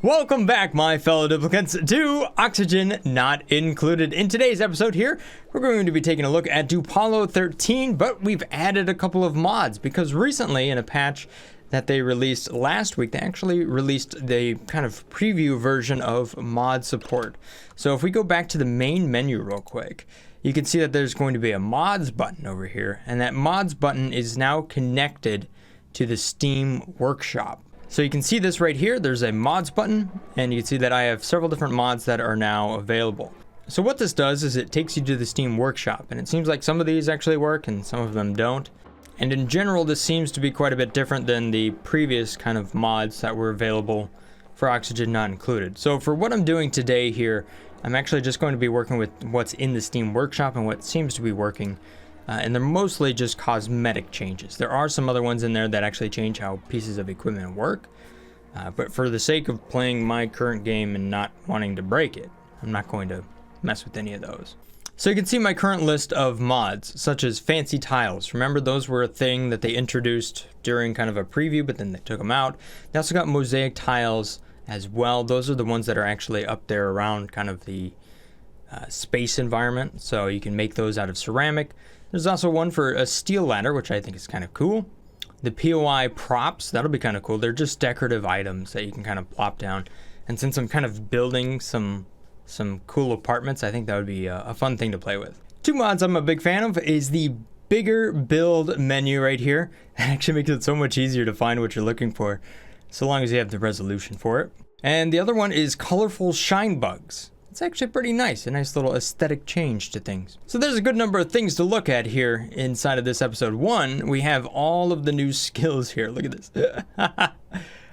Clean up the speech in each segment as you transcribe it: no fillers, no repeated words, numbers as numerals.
Welcome back, my fellow duplicates, to Oxygen Not Included. In today's episode here, we're going to be taking a look at Dupollo 13, but we've added a couple of mods because recently in a patch that they released last week, they actually released the kind of preview version of mod support. So if we go back to the main menu real quick, you can see that there's going to be a mods button over here, and that mods button is now connected to the Steam Workshop. So you can see this right here, there's a mods button, and you can see that I have several different mods that are now available. So what this does is it takes you to the Steam Workshop, and it seems like some of these actually work and some of them don't. And in general, this seems to be quite a bit different than the previous kind of mods that were available for Oxygen Not Included. So for what I'm doing today here, I'm actually just going to be working with what's in the Steam Workshop and what seems to be working. And they're mostly just cosmetic changes. There are some other ones in there that actually change how pieces of equipment work. But for the sake of playing my current game and not wanting to break it, I'm not going to mess with any of those. So you can see my current list of mods, such as fancy tiles. Remember, those were a thing that they introduced during kind of a preview, but then they took them out. They also got mosaic tiles as well. Those are the ones that are actually up there around kind of the space environment. So you can make those out of ceramic. There's also one for a steel ladder, which I think is kind of cool. The POI props, that'll be kind of cool. They're just decorative items that you can kind of plop down. And since I'm kind of building some cool apartments, I think that would be a fun thing to play with. Two mods I'm a big fan of is the bigger build menu right here. It actually makes it so much easier to find what you're looking for, so long as you have the resolution for it. And the other one is colorful shine bugs. It's actually pretty nice, a nice little aesthetic change to things. So there's a good number of things to look at here inside of this episode. One, we have all of the new skills here. Look at this.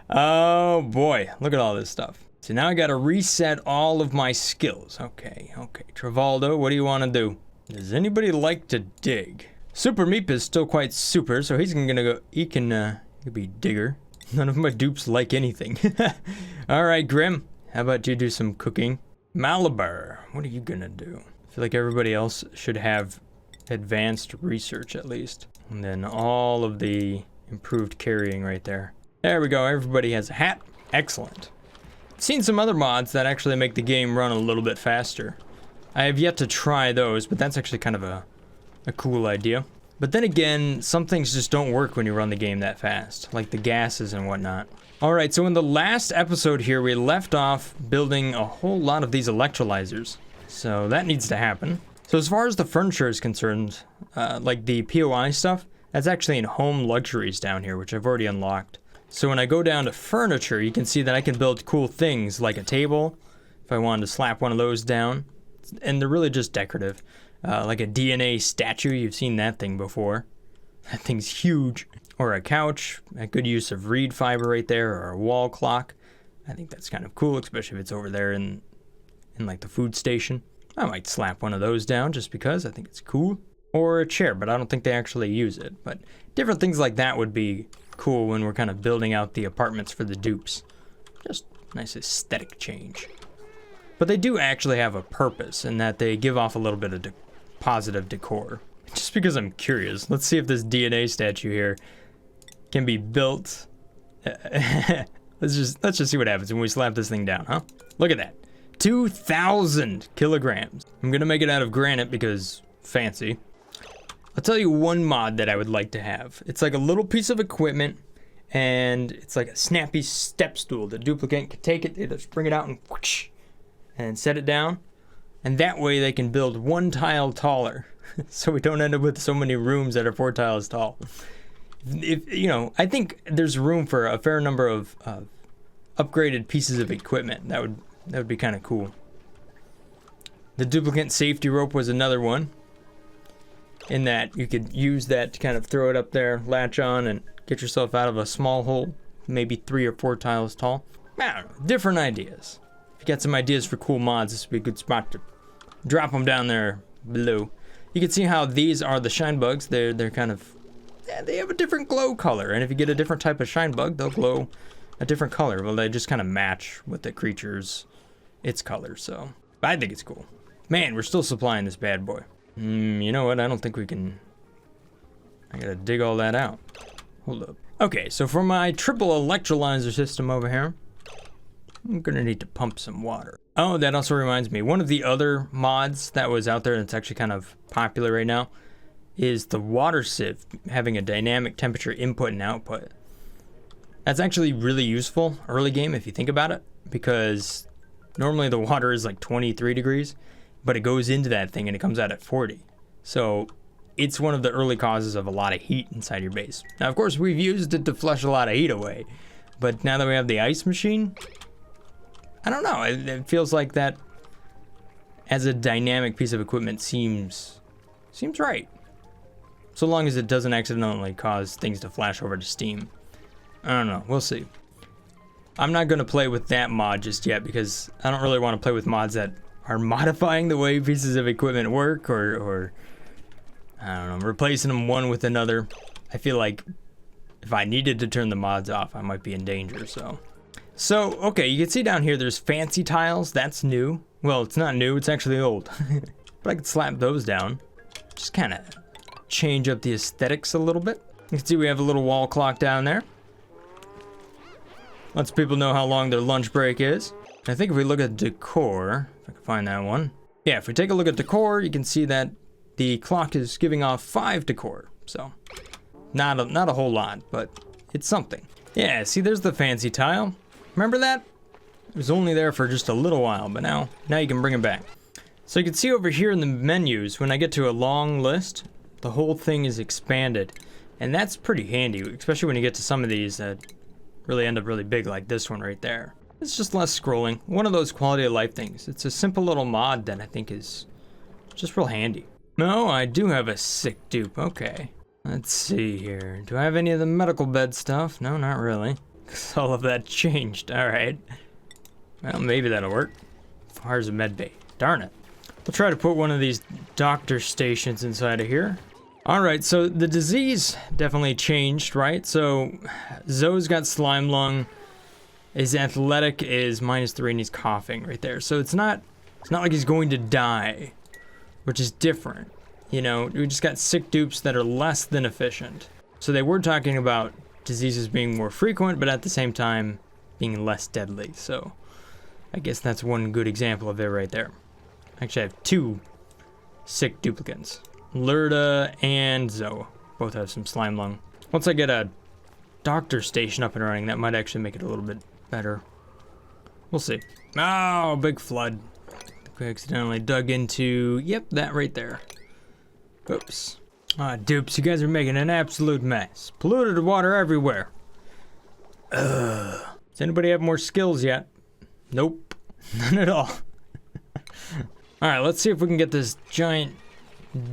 Oh boy, look at all this stuff. So now I gotta reset all of my skills. Okay. Travoldo, what do you wanna do? Does anybody like to dig? Super Meep is still quite super, so he's gonna go, he can be digger. None of my dupes like anything. All right, Grim, how about you do some cooking? Malabar, what are you gonna do? I feel like everybody else should have advanced research at least. And then all of the improved carrying right there. There we go, everybody has a hat. Excellent. I've seen some other mods that actually make the game run a little bit faster. I have yet to try those, but that's actually kind of a cool idea. But then again, some things just don't work when you run the game that fast, like the gases and whatnot. Alright, so in the last episode here, we left off building a whole lot of these electrolyzers. So that needs to happen. So as far as the furniture is concerned, like the POI stuff, that's actually in home luxuries down here, which I've already unlocked. So when I go down to furniture, you can see that I can build cool things like a table, if I wanted to slap one of those down. And they're really just decorative. Like a DNA statue, you've seen that thing before. That thing's huge. Or a couch, a good use of reed fiber right there, or a wall clock. I think that's kind of cool, especially if it's over there in like the food station. I might slap one of those down just because I think it's cool. Or a chair, but I don't think they actually use it. But different things like that would be cool when we're kind of building out the apartments for the dupes. Just nice aesthetic change. But they do actually have a purpose in that they give off a little bit of positive decor. Just because I'm curious, let's see if this DNA statue here can be built. Let's just see what happens when we slap this thing down, huh? Look at that. 2,000 kilograms. I'm gonna make it out of granite because fancy. I'll tell you one mod that I would like to have. It's like a little piece of equipment and it's like a snappy step stool. The duplicate can take it, they just bring it out and whoosh, and set it down. And that way they can build one tile taller. So we don't end up with so many rooms that are 4 tiles tall. If you know, I think there's room for a fair number of upgraded pieces of equipment. That would be kind of cool. The duplicate safety rope was another one. In that you could use that to kind of throw it up there, latch on, and get yourself out of a small hole, maybe 3 or 4 tiles tall. I don't know, different ideas. If you got some ideas for cool mods, this would be a good spot to drop them down there below. You can see how these are the shine bugs. They're kind of, they have a different glow color, and if you get a different type of shine bug, they'll glow a different color. Well, they just kind of match with the creature's its color, so I think it's cool. Man, we're still supplying this bad boy. You know what? I don't think we can. I gotta dig all that out. Hold up. Okay, so for my triple electrolyzer system over here, I'm gonna need to pump some water. Oh, that also reminds me, one of the other mods that was out there that's actually kind of popular right now is the water sieve having a dynamic temperature input and output. That's actually really useful early game if you think about it, because normally the water is like 23 degrees, but it goes into that thing and it comes out at 40. So it's one of the early causes of a lot of heat inside your base. Now, of course, we've used it to flush a lot of heat away, but now that we have the ice machine, I don't know, it feels like that as a dynamic piece of equipment seems right. So long as it doesn't accidentally cause things to flash over to steam. I don't know, we'll see. I'm not gonna play with that mod just yet because I don't really want to play with mods that are modifying the way pieces of equipment work or I don't know, replacing them one with another. I feel like if I needed to turn the mods off, I might be in danger, so. Okay, you can see down here there's fancy tiles, that's new. Well, it's not new, it's actually old. But I could slap those down. Just kind of change up the aesthetics a little bit. You can see we have a little wall clock down there. Lets people know how long their lunch break is. I think if we look at decor, if I can find that one. Yeah, if we take a look at decor, you can see that the clock is giving off 5 decor. So, not a whole lot, but it's something. Yeah, see there's the fancy tile. Remember that? It was only there for just a little while, but now you can bring it back. So you can see over here in the menus, when I get to a long list, the whole thing is expanded. And that's pretty handy, especially when you get to some of these that really end up really big, like this one right there. It's just less scrolling. One of those quality of life things. It's a simple little mod that I think is just real handy. No, I do have a sick dupe, okay. Let's see here. Do I have any of the medical bed stuff? No, not really. Because all of that changed, alright. Well, maybe that'll work. Fire's a med bay. Darn it. We'll try to put one of these doctor stations inside of here. Alright, so the disease definitely changed, right? So Zoe's got slime lung. His athletic is -3 and he's coughing right there. So it's not like he's going to die, which is different. You know, we just got sick dupes that are less than efficient. So they were talking about diseases being more frequent, but at the same time being less deadly. So I guess that's one good example of it right there. Actually, I have 2 sick duplicants. Lurda and Zoe both have some slime lung. Once I get a doctor station up and running, that might actually make it a little bit better. We'll see. Oh, big flood. I accidentally dug into, yep, that right there. Oops. Ah, dupes, you guys are making an absolute mess. Polluted water everywhere. Ugh. Does anybody have more skills yet? Nope. None at all. Alright, let's see if we can get this giant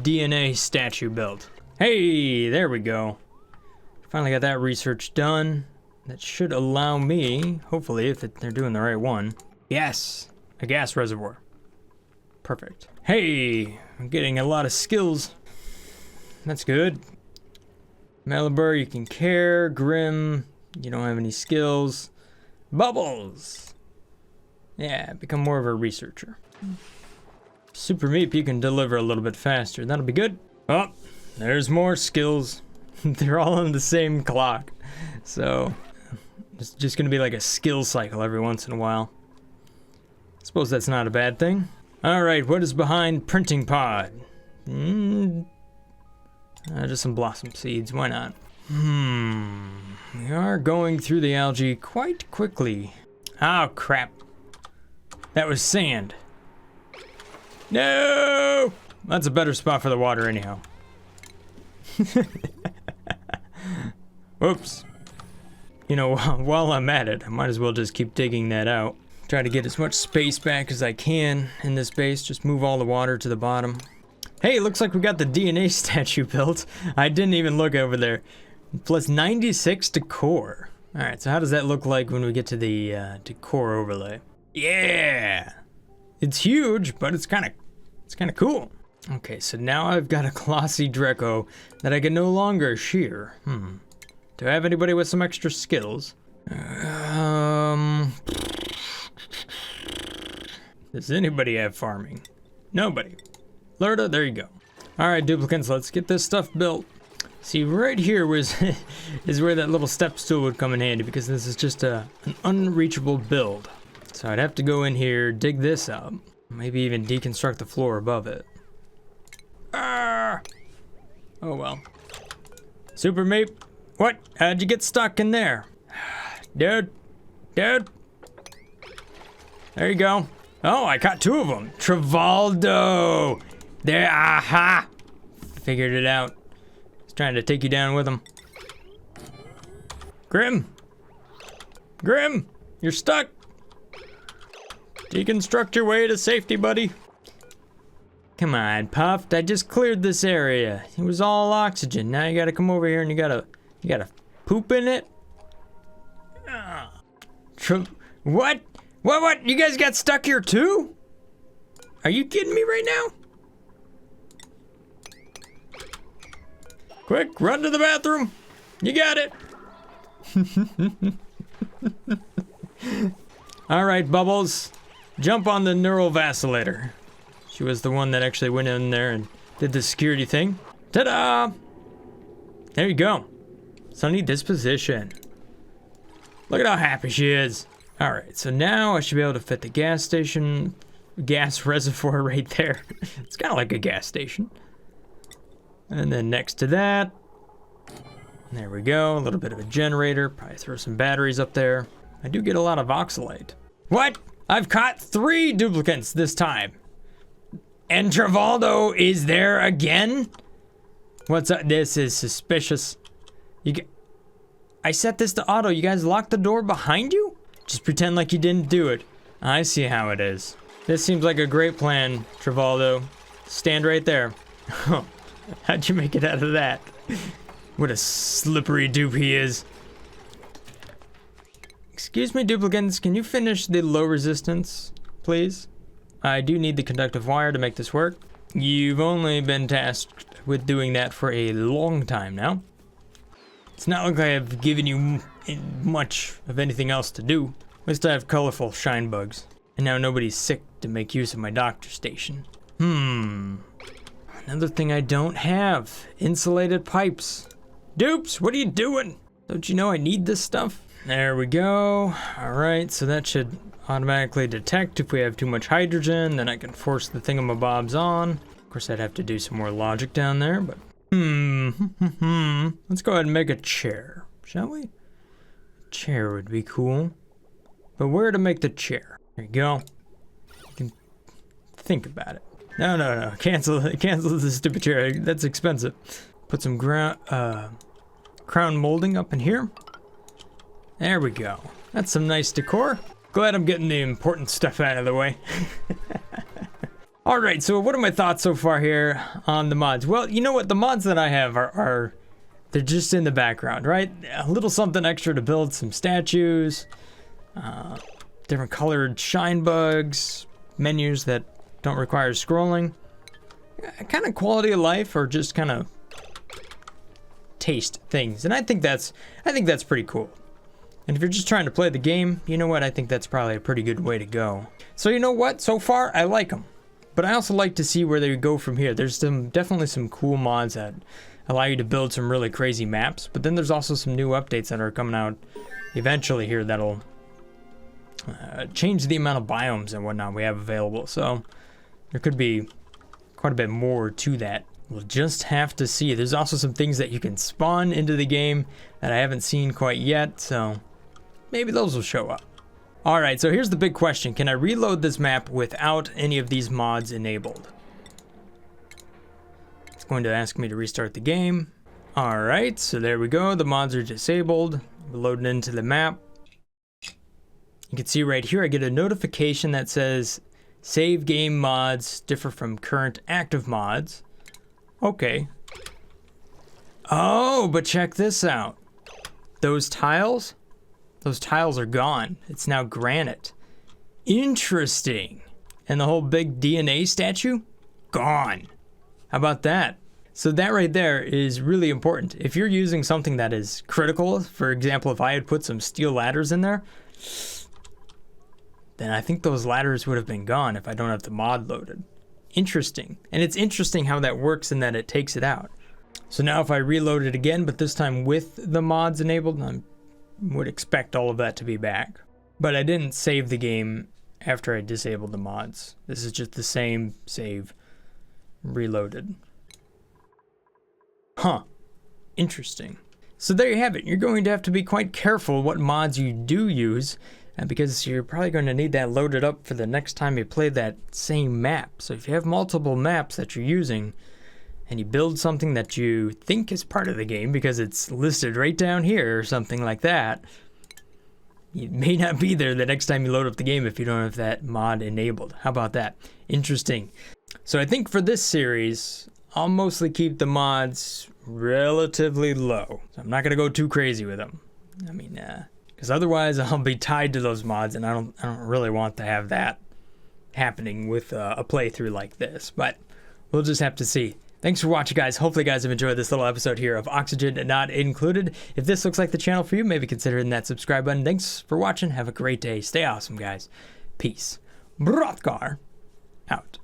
DNA statue built. Hey, there we go. Finally got that research done. That should allow me, hopefully, if they're doing the right one. Yes, a gas reservoir. Perfect. Hey, I'm getting a lot of skills. That's good. Malibur, you can care. Grim, you don't have any skills. Bubbles. Yeah, become more of a researcher. Super Meep, you can deliver a little bit faster. That'll be good. Oh, there's more skills. They're all on the same clock. So, it's just gonna be like a skill cycle every once in a while. I suppose that's not a bad thing. Alright, what is behind printing pod? Just some blossom seeds, why not? We are going through the algae quite quickly. Oh, crap. That was sand. No! That's a better spot for the water anyhow. Whoops. You know, while I'm at it, I might as well just keep digging that out. Try to get as much space back as I can in this base. Just move all the water to the bottom. Hey, looks like we got the DNA statue built. I didn't even look over there. Plus 96 decor. Alright, so how does that look like when we get to the Decor Overlay? Yeah! It's huge, but it's kind of cool. Okay, so now I've got a glossy Dreco that I can no longer shear. Do I have anybody with some extra skills? Does anybody have farming? Nobody. Lurda, there you go. Alright, duplicants, let's get this stuff built. See, right here is where that little step stool would come in handy, because this is just an unreachable build. So I'd have to go in here, dig this up, maybe even deconstruct the floor above it. Ah! Oh well. Super Meep, what? How'd you get stuck in there? Dude, there you go. Oh, I caught 2 of them. Trivaldo! There, aha! Figured it out. He's trying to take you down with him. Grim! Grim! You're stuck! Deconstruct your way to safety, buddy. Come on, Puffed. I just cleared this area. It was all oxygen. Now you gotta come over here and you gotta poop in it? What? What? You guys got stuck here too? Are you kidding me right now? Quick, run to the bathroom. You got it. All right, Bubbles. Jump on the neural vacillator. She was the one that actually went in there and did the security thing. Ta-da! There you go. Sunny disposition. Look at how happy she is. All right, so now I should be able to fit the gas reservoir right there. It's kind of like a gas station. And then next to that, there we go, a little bit of a generator. Probably throw some batteries up there. I do get a lot of oxalate. What? I've caught 3 duplicates this time. And Trivaldo is there again? What's up? This is suspicious. I set this to auto. You guys locked the door behind you? Just pretend like you didn't do it. I see how it is. This seems like a great plan, Trivaldo. Stand right there. How'd you make it out of that? What a slippery dupe he is. Excuse me, duplicants, can you finish the low resistance, please? I do need the conductive wire to make this work. You've only been tasked with doing that for a long time now. It's not like I have given you much of anything else to do. At least I have colorful shine bugs. And now nobody's sick to make use of my doctor station. Another thing I don't have. Insulated pipes. Dupes, what are you doing? Don't you know I need this stuff? There we go. Alright, so that should automatically detect if we have too much hydrogen. Then I can force the thingamabobs on. Of course, I'd have to do some more logic down there, but... Let's go ahead and make a chair, shall we? A chair would be cool. But where to make the chair? There you go. You can think about it. No. Cancel this stupid chair. That's expensive. Put some crown molding up in here. There we go. That's some nice decor. Glad I'm getting the important stuff out of the way. All right, so what are my thoughts so far here on the mods? Well, you know what? The mods that I have are they're just in the background, right? A little something extra to build some statues, different colored shine bugs, menus that don't require scrolling, kind of quality of life or just kind of taste things. And I think that's pretty cool. And if you're just trying to play the game, you know what? I think that's probably a pretty good way to go. So you know what? So far, I like them. But I also like to see where they go from here. There's definitely some cool mods that allow you to build some really crazy maps. But then there's also some new updates that are coming out eventually here that'll change the amount of biomes and whatnot we have available. So there could be quite a bit more to that. We'll just have to see. There's also some things that you can spawn into the game that I haven't seen quite yet. So maybe those will show up. Alright, so here's the big question. Can I reload this map without any of these mods enabled? It's going to ask me to restart the game. Alright, so there we go. The mods are disabled. We're loading into the map. You can see right here I get a notification that says save game mods differ from current active mods. Okay. Oh, but check this out. Those tiles are gone. It's now granite. Interesting. And the whole big DNA statue? Gone. How about that? So that right there is really important. If you're using something that is critical, for example, if I had put some steel ladders in there, then I think those ladders would have been gone if I don't have the mod loaded. Interesting. And it's interesting how that works in that it takes it out. So now if I reload it again, but this time with the mods enabled, I would expect all of that to be back. But I didn't save the game after I disabled the mods. This is just the same save reloaded. Huh. Interesting. So there you have it. You're going to have to be quite careful what mods you do use, because you're probably going to need that loaded up for the next time you play that same map. So if you have multiple maps that you're using, and you build something that you think is part of the game because it's listed right down here or something like that, it may not be there the next time you load up the game if you don't have that mod enabled. How about that? Interesting. So I think for this series, I'll mostly keep the mods relatively low. So I'm not going to go too crazy with them. I mean, because otherwise I'll be tied to those mods, and I don't really want to have that happening with a playthrough like this. But we'll just have to see. Thanks for watching, guys. Hopefully you guys have enjoyed this little episode here of Oxygen Not Included. If this looks like the channel for you, maybe consider hitting that subscribe button. Thanks for watching. Have a great day. Stay awesome, guys. Peace. Brothgar out.